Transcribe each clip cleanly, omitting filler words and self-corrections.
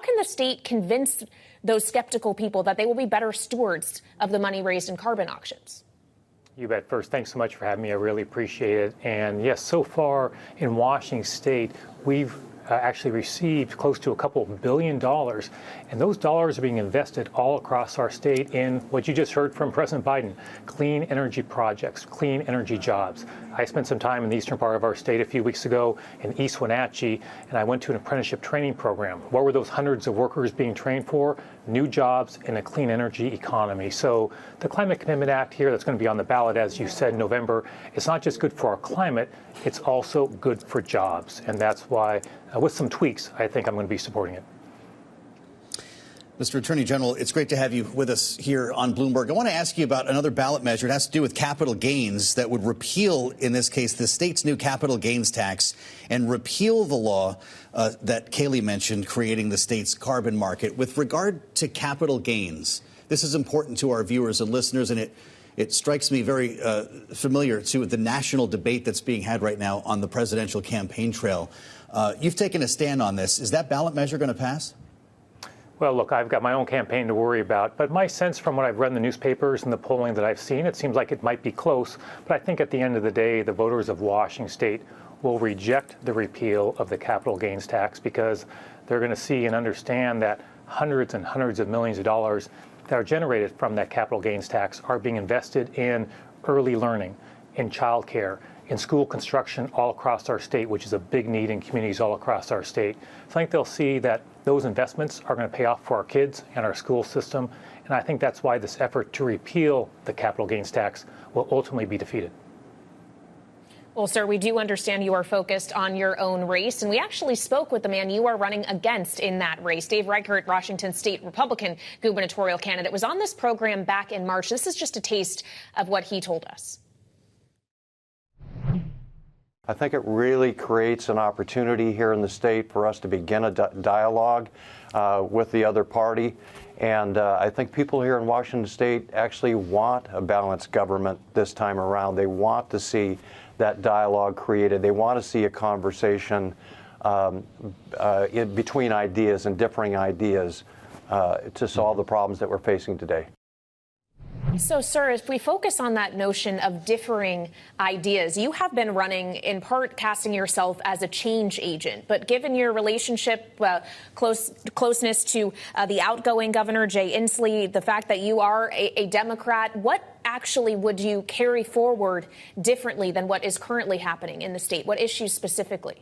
can the state convince those skeptical people that they will be better stewards of the money raised in carbon auctions? You bet. First, thanks so much for having me. I really appreciate it. And yes, so far in Washington State, we've actually received close to a couple $2 billion. And those dollars are being invested all across our state in what you just heard from President Biden, clean energy projects, clean energy jobs. I spent some time in the eastern part of our state a few weeks ago in East Wenatchee, and I went to an apprenticeship training program. What were those hundreds of workers being trained for? New jobs in a clean energy economy. So the Climate Commitment Act here that's going to be on the ballot, as you said, in November, it's not just good for our climate, it's also good for jobs. And that's why, with some tweaks, I think I'm going to be supporting it. Mr. Attorney General, it's great to have you with us here on Bloomberg. I want to ask you about another ballot measure. It has to do with capital gains that would repeal, in this case, the state's new capital gains tax and repeal the law that Kailey mentioned, creating the state's carbon market. With regard to capital gains, this is important to our viewers and listeners, and it strikes me very familiar to the national debate that's being had right now on the presidential campaign trail. You've taken a stand on this. Is that ballot measure going to pass? Well, look, I've got my own campaign to worry about, but my sense from what I've read in the newspapers and the polling that I've seen, it seems like it might be close. But I think at the end of the day, the voters of Washington State will reject the repeal of the capital gains tax because they're going to see and understand that hundreds and hundreds of millions of dollars that are generated from that capital gains tax are being invested in early learning, in child care, in school construction all across our state, which is a big need in communities all across our state. So I think they'll see that those investments are going to pay off for our kids and our school system. And I think that's why this effort to repeal the capital gains tax will ultimately be defeated. Well, sir, we do understand you are focused on your own race, and we actually spoke with the man you are running against in that race. Dave Reichert, Washington State Republican gubernatorial candidate, was on this program back in March. This is just a taste of what he told us. I think it really creates an opportunity here in the state for us to begin a dialogue with the other party. And I think people here in Washington State actually want a balanced government this time around. They want to see that dialogue created. They want to see a conversation between ideas and differing ideas to solve the problems that we're facing today. So, sir, if we focus on that notion of differing ideas, you have been running, in part, casting yourself as a change agent. But given your relationship, closeness to the outgoing governor, Jay Inslee, the fact that you are a Democrat, what actually would you carry forward differently than what is currently happening in the state? What issues specifically?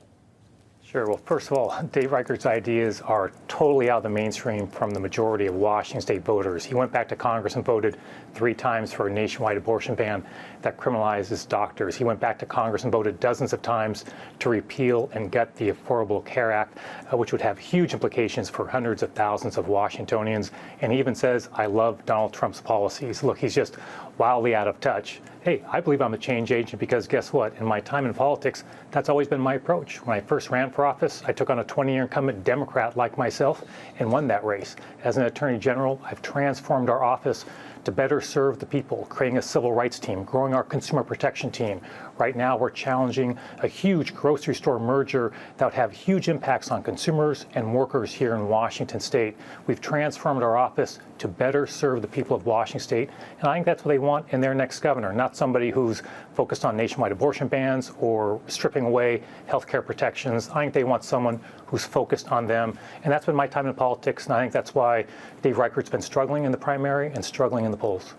Sure. Well, first of all, Dave Reichert's ideas are totally out of the mainstream from the majority of Washington State voters. He went back to Congress and voted 3 times for a nationwide abortion ban that criminalizes doctors. He went back to Congress and voted dozens of times to repeal and get the Affordable Care Act, which would have huge implications for hundreds of thousands of Washingtonians. And he even says, I love Donald Trump's policies. Look, he's just wildly out of touch. Hey, I believe I'm a change agent because guess what? In my time in politics, that's always been my approach. When I first ran for office, I took on a 20-year incumbent Democrat like myself and won that race. As an attorney general, I've transformed our office to better serve the people, creating a civil rights team, growing our consumer protection team. Right now, we're challenging a huge grocery store merger that would have huge impacts on consumers and workers here in Washington State. We've transformed our office to better serve the people of Washington State, and I think that's what they want in their next governor, not somebody who's focused on nationwide abortion bans or stripping away health care protections. I think they want someone who's focused on them, and that's been my time in politics, and I think that's why Dave Reichert's been struggling in the primary and struggling in the polls.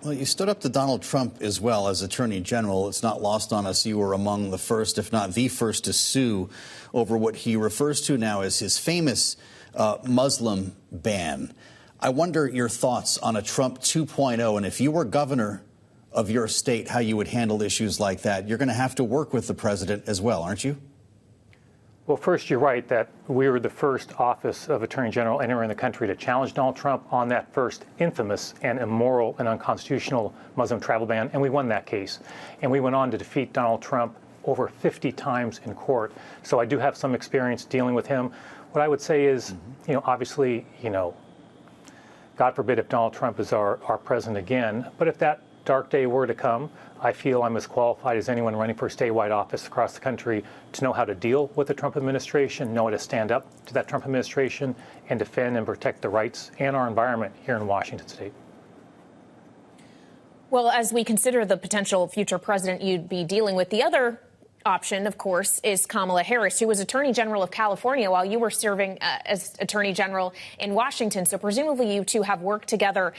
Well, you stood up to Donald Trump as well as Attorney General. It's not lost on us you were among the first, if not the first, to sue over what he refers to now as his famous Muslim ban. I wonder your thoughts on a Trump 2.0, and if you were governor of your state, how you would handle issues like that. You're going to have to work with the president as well, aren't you? Well, first, you're right that we were the first office of Attorney General anywhere in the country to challenge Donald Trump on that first infamous and immoral and unconstitutional Muslim travel ban, and we won that case. And we went on to defeat Donald Trump over 50 times in court. So I do have some experience dealing with him. What I would say is, obviously, God forbid if Donald Trump is our president again, but if that dark day were to come, I feel I'm as qualified as anyone running for statewide office across the country to know how to deal with the Trump administration, know how to stand up to that Trump administration, and defend and protect the rights and our environment here in Washington state. Well, as we consider the potential future president you'd be dealing with, the other option, of course, is Kamala Harris, who was Attorney General of California while you were serving as Attorney General in Washington. So presumably you two have worked together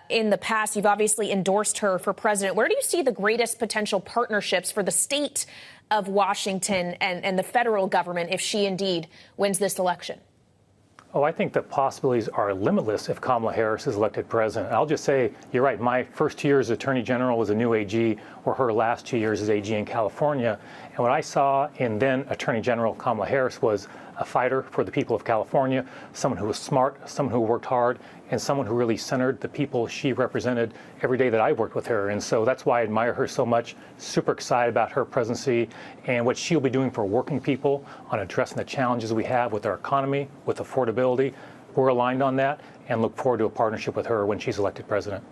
in the past. You've obviously endorsed her for president. Where do you see the greatest potential partnerships for the state of Washington and the federal government if she indeed wins this election? Oh, I think the possibilities are limitless if Kamala Harris is elected president. I'll just say, you're right, my first 2 years as Attorney General was a new AG, or her last 2 years as AG in California. And what I saw in then Attorney General Kamala Harris was a fighter for the people of California, someone who was smart, someone who worked hard, and someone who really centered the people she represented every day that I worked with her. And so that's why I admire her so much. Super excited about her presidency and what she'll be doing for working people on addressing the challenges we have with our economy, with affordability. We're aligned on that and look forward to a partnership with her when she's elected president.